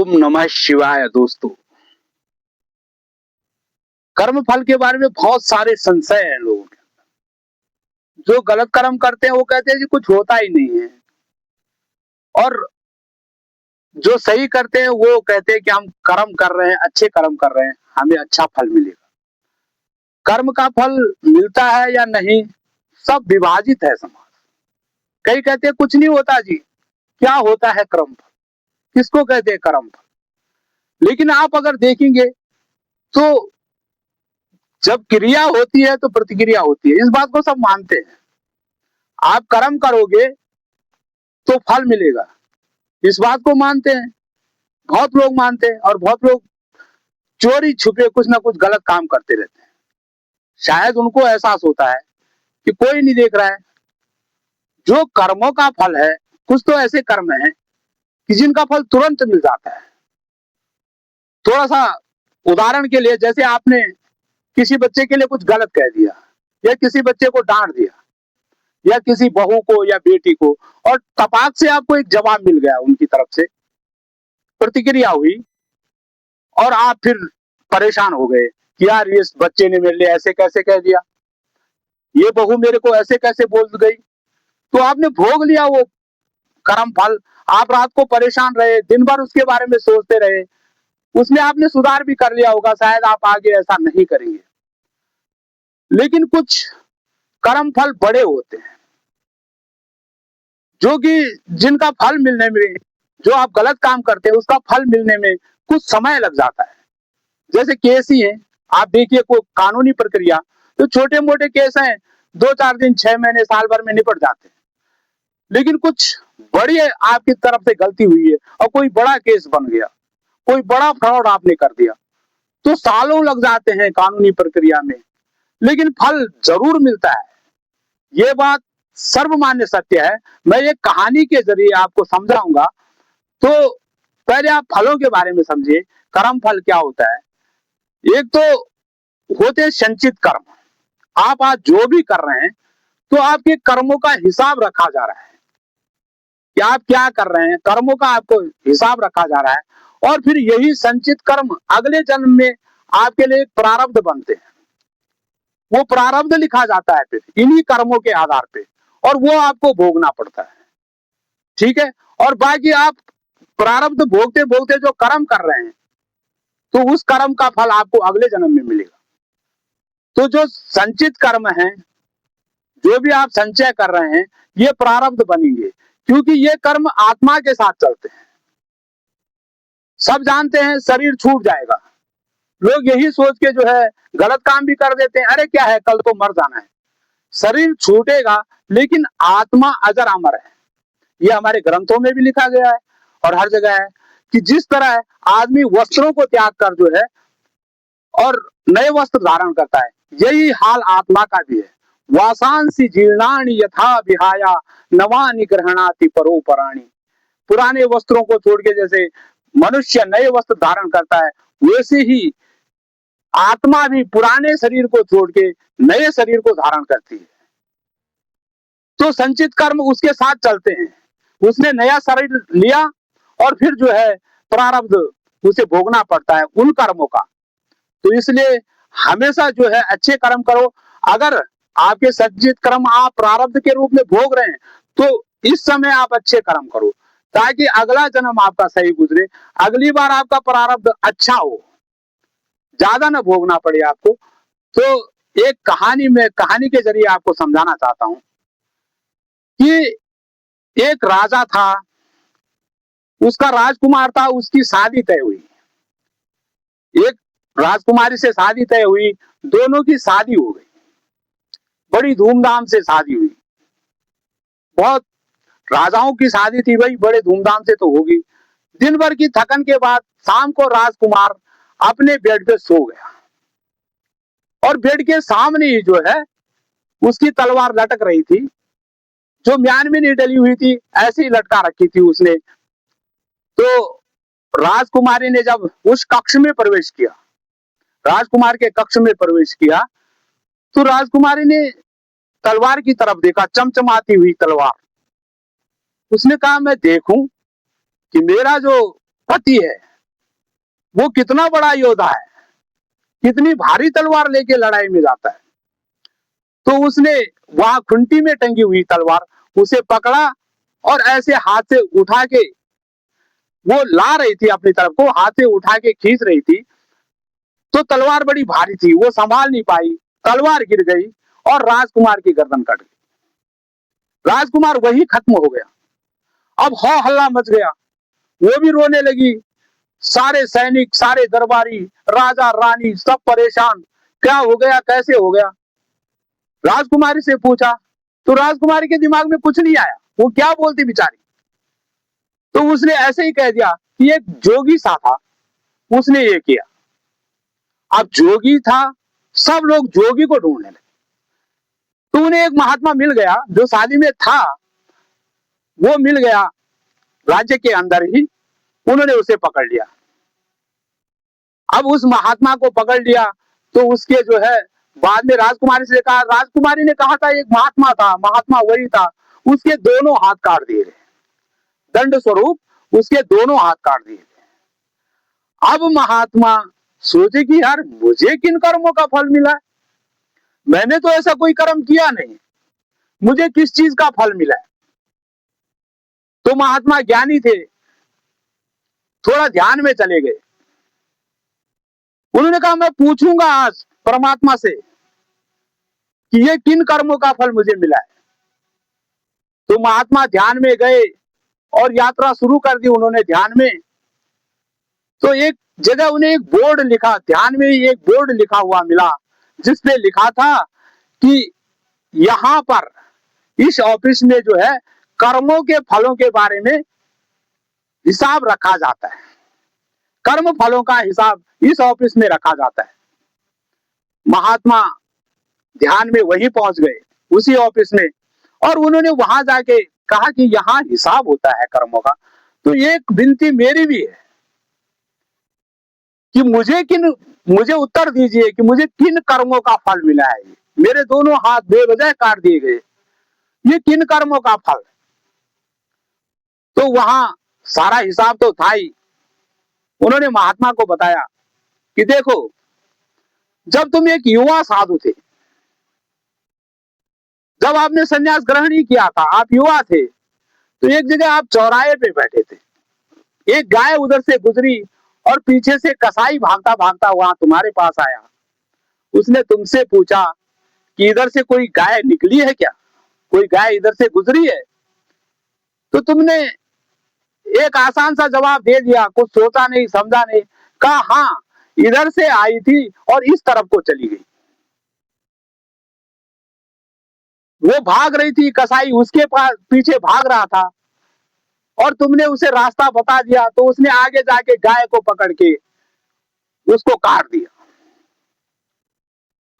ओम नमः शिवाय। दोस्तों, कर्म फल के बारे में बहुत सारे संशय हैं लोगों के। जो गलत कर्म करते हैं वो कहते हैं कि कुछ होता ही नहीं है, और जो सही करते हैं वो कहते हैं कि हम कर्म कर रहे हैं, अच्छे कर्म कर रहे हैं, हमें अच्छा फल मिलेगा। कर्म का फल मिलता है या नहीं, सब विभाजित है समाज। कई कहते हैं कुछ नहीं होता जी, क्या होता है कर्म फल, किसको कहते हैं कर्म फल। लेकिन आप अगर देखेंगे तो जब क्रिया होती है तो प्रतिक्रिया होती है, इस बात को सब मानते हैं। आप कर्म करोगे तो फल मिलेगा, इस बात को मानते हैं। बहुत लोग मानते हैं, और बहुत लोग चोरी छुपे कुछ ना कुछ गलत काम करते रहते हैं। शायद उनको एहसास होता है कि कोई नहीं देख रहा है। जो कर्मों का फल है, कुछ तो ऐसे कर्म हैं कि जिनका फल तुरंत मिल जाता है। थोड़ा सा उदाहरण के लिए, जैसे आपने किसी बच्चे के लिए कुछ गलत कह दिया, या किसी बच्चे को डांट दिया, या किसी बहू को या बेटी को, और तपाक से आपको एक जवाब मिल गया, उनकी तरफ से प्रतिक्रिया हुई, और आप फिर परेशान हो गए कि यार इस बच्चे ने मेरे लिए ऐसे कैसे कह दिया, ये बहू मेरे को ऐसे कैसे बोल गई। तो आपने भोग लिया वो कर्म फल। आप रात को परेशान रहे, दिन भर उसके बारे में सोचते रहे। उसमें आपने सुधार भी कर लिया होगा, शायद आप आगे ऐसा नहीं करेंगे। लेकिन कुछ कर्म फल बड़े होते हैं, जो कि जिनका फल मिलने में, जो आप गलत काम करते हैं उसका फल मिलने में कुछ समय लग जाता है। जैसे केस ही है, आप देखिए कोई कानूनी प्रक्रिया, तो छोटे मोटे केस हैं, 2-4 दिन, 6 महीने, साल भर में निपट जाते हैं। लेकिन कुछ बड़ी आपकी तरफ से गलती हुई है और कोई बड़ा केस बन गया, कोई बड़ा फ्रॉड आपने कर दिया, तो सालों लग जाते हैं कानूनी प्रक्रिया में, लेकिन फल जरूर मिलता है। ये बात सर्वमान्य सत्य है। मैं एक कहानी के जरिए आपको समझाऊंगा। तो पहले आप फलों के बारे में समझिए, कर्म फल क्या होता है। एक तो होते संचित कर्म। आप आज जो भी कर रहे हैं, तो आपके कर्मों का हिसाब रखा जा रहा है कि आप क्या कर रहे हैं, कर्मों का आपको हिसाब रखा जा रहा है। और फिर यही संचित कर्म अगले जन्म में आपके लिए प्रारब्ध बनते हैं। वो प्रारब्ध लिखा जाता है फिर इन्हीं कर्मों के आधार पे, और वो आपको भोगना पड़ता है। ठीक है। और बाकी आप प्रारब्ध भोगते भोगते जो कर्म कर रहे हैं, तो उस कर्म का फल आपको अगले जन्म में मिलेगा। तो जो संचित कर्म है, जो भी आप संचय कर रहे हैं, ये प्रारब्ध बनेंगे, क्योंकि ये कर्म आत्मा के साथ चलते हैं। सब जानते हैं शरीर छूट जाएगा, लोग यही सोच के जो है गलत काम भी कर देते हैं। अरे क्या है, कल तो मर जाना है। शरीर छूटेगा, लेकिन आत्मा अजर अमर है। ये हमारे ग्रंथों में भी लिखा गया है और हर जगह है कि जिस तरह आदमी वस्त्रों को त्याग कर जो है और नए वस्त्र धारण करता है, यही हाल आत्मा का भी है। वासांसी जीर्णानि यथा विहाया नवानि ग्रहणाति परोपराणि। पुराने वस्त्रों को छोड़ के जैसे मनुष्य नए वस्त्र धारण करता है, वैसे ही आत्मा भी पुराने शरीर को छोड़ के नए शरीर को धारण करती है। तो संचित कर्म उसके साथ चलते हैं। उसने नया शरीर लिया, और फिर जो है प्रारब्ध उसे भोगना पड़ता है उन कर्मों का। तो इसलिए हमेशा जो है अच्छे कर्म करो। अगर आपके संचित कर्म आप प्रारब्ध के रूप में भोग रहे हैं, तो इस समय आप अच्छे कर्म करो, ताकि अगला जन्म आपका सही गुजरे, अगली बार आपका प्रारब्ध अच्छा हो, ज्यादा ना भोगना पड़े आपको। तो एक कहानी के जरिए आपको समझाना चाहता हूं कि एक राजा था, उसका राजकुमार था, उसकी शादी तय हुई। एक राजकुमारी से शादी तय हुई, दोनों की शादी हो गई, बड़ी धूमधाम से शादी हुई। बहुत राजाओं की शादी थी भाई, बड़े धूमधाम से तो होगी। दिन भर की थकन के बाद शाम को राजकुमार अपने बेड पे सो गया, और बेड के सामने ही जो है उसकी तलवार लटक रही थी, जो म्यान में नहीं डली हुई थी, ऐसे ही लटका रखी थी उसने। तो राजकुमारी ने जब उस कक्ष में प्रवेश किया, राजकुमार के कक्ष में प्रवेश किया, तो राजकुमारी ने तलवार की तरफ देखा, चमचमाती हुई तलवार। उसने कहा मैं देखूं कि मेरा जो पति है वो कितना बड़ा योद्धा है, कितनी भारी तलवार लेके लड़ाई में जाता है। तो उसने वहां खुंटी में टंगी हुई तलवार उसे पकड़ा और ऐसे हाथ से उठा के वो ला रही थी अपनी तरफ को, हाथ से उठा के खींच रही थी। तो तलवार बड़ी भारी थी, वो संभाल नहीं पाई, तलवार गिर गई और राजकुमार की गर्दन कट गई। राजकुमार वही खत्म हो गया। अब हो हल्ला मच गया, वो भी रोने लगी, सारे सैनिक, सारे दरबारी, राजा रानी सब परेशान, क्या हो गया, कैसे हो गया। राजकुमारी से पूछा तो राजकुमारी के दिमाग में कुछ नहीं आया, वो क्या बोलती बेचारी। तो उसने ऐसे ही कह दिया कि एक जोगी सा था, उसने ये किया। अब जोगी था, सब लोग जोगी को ढूंढने लगे। तो उन्हें एक महात्मा मिल गया जो शादी में था, वो मिल गया राज्य के अंदर ही, उन्होंने उसे पकड़ लिया। अब उस महात्मा को पकड़ लिया तो उसके जो है बाद में राजकुमारी से कहा, राजकुमारी ने कहा था एक महात्मा था, महात्मा वही था, उसके दोनों हाथ काट दिए गए, दंड स्वरूप उसके दोनों हाथ काट दिए गए। अब महात्मा सोचे कि यार मुझे किन कर्मों का फल मिला है, मैंने तो ऐसा कोई कर्म किया नहीं, मुझे किस चीज का फल मिला है। तो महात्मा ज्ञानी थे, थोड़ा ध्यान में चले गए। उन्होंने कहा मैं पूछूंगा आज परमात्मा से कि ये किन कर्मों का फल मुझे मिला है। तो महात्मा ध्यान में गए और यात्रा शुरू कर दी उन्होंने ध्यान में। तो एक जगह उन्हें एक बोर्ड लिखा, ध्यान में ही एक बोर्ड लिखा हुआ मिला, जिसपे लिखा था कि यहाँ पर इस ऑफिस में जो है कर्मों के फलों के बारे में हिसाब रखा जाता है, कर्म फलों का हिसाब इस ऑफिस में रखा जाता है। महात्मा ध्यान में वहीं पहुंच गए, उसी ऑफिस में, और उन्होंने वहां जाके कहा कि यहाँ हिसाब होता है कर्मों का, तो एक विनती मेरी भी है कि मुझे उत्तर दीजिए कि मुझे किन कर्मों का फल मिला है। मेरे दोनों हाथ बेवजह काट दिए गए, ये किन कर्मों का फल। तो वहां सारा हिसाब तो था ही। उन्होंने महात्मा को बताया कि देखो, जब तुम एक युवा साधु थे, जब आपने संन्यास ग्रहण ही किया था, आप युवा थे, तो एक जगह आप चौराहे पे बैठे थे, एक गाय उधर से गुजरी और पीछे से कसाई भागता भागता वहां तुम्हारे पास आया। उसने तुमसे पूछा कि इधर से कोई गाय निकली है क्या, कोई गाय इधर से गुजरी है। तो तुमने एक आसान सा जवाब दे दिया, कुछ सोचा नहीं समझा नहीं, कहा हाँ इधर से आई थी और इस तरफ को चली गई। वो भाग रही थी, कसाई उसके पास पीछे भाग रहा था, और तुमने उसे रास्ता बता दिया, तो उसने आगे जाके गाय को पकड़ के उसको काट दिया।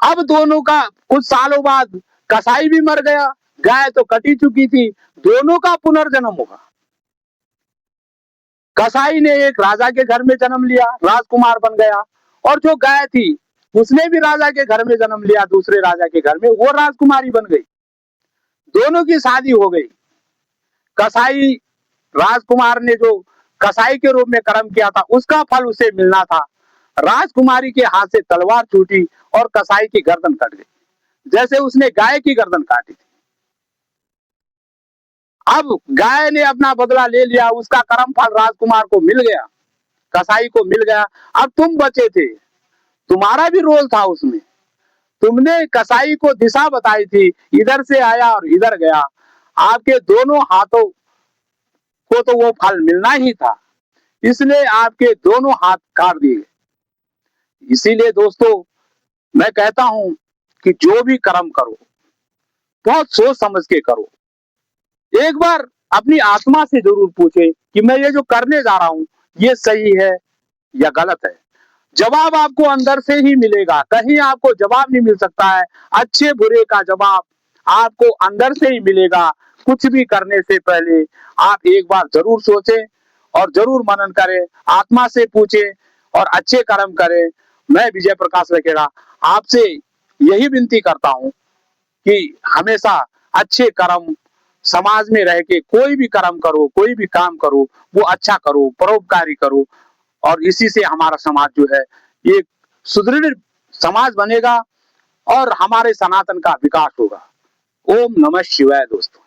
अब दोनों का कुछ सालों बाद कसाई भी मर गया, गाय तो कटी चुकी थी, दोनों का पुनर्जन्म हुआ। कसाई ने एक राजा के घर में जन्म लिया, राजकुमार बन गया, और जो गाय थी उसने भी राजा के घर में जन्म लिया, दूसरे राजा के घर में, वो राजकुमारी बन गई, दोनों की शादी हो गई। कसाई राजकुमार ने जो कसाई के रूप में कर्म किया था उसका फल उसे मिलना था। राजकुमारी के हाथ से तलवार छूटी और कसाई की गर्दन कट गई, जैसे उसने गाय की गर्दन काटी थी। अब गाय ने अपना बदला ले लिया, उसका कर्म फल राजकुमार को मिल गया, कसाई को मिल गया। अब तुम बचे थे, तुम्हारा भी रोल था उसमें, तुमने कसाई को दिशा बताई थी, इधर से आया और इधर गया, आपके दोनों हाथों को तो वो फल मिलना ही था, इसलिए आपके दोनों हाथ काट दिए। इसीलिए दोस्तों मैं कहता हूं कि जो भी कर्म करो बहुत सोच समझ के करो। एक बार अपनी आत्मा से जरूर पूछे कि मैं ये जो करने जा रहा हूं ये सही है या गलत है। जवाब आपको अंदर से ही मिलेगा, कहीं आपको जवाब नहीं मिल सकता है। अच्छे बुरे का जवाब आपको अंदर से ही मिलेगा। कुछ भी करने से पहले आप एक बार जरूर सोचें और जरूर मनन करें, आत्मा से पूछें और अच्छे कर्म करें। मैं विजय प्रकाश रखेड़ा आपसे यही विनती करता हूं कि हमेशा अच्छे कर्म, समाज में रह के कोई भी कर्म करो, कोई भी काम करो, वो अच्छा करो, परोपकारी करो, और इसी से हमारा समाज जो है ये सुदृढ़ समाज बनेगा और हमारे सनातन का विकास होगा। ओम नमः शिवाय दोस्तों।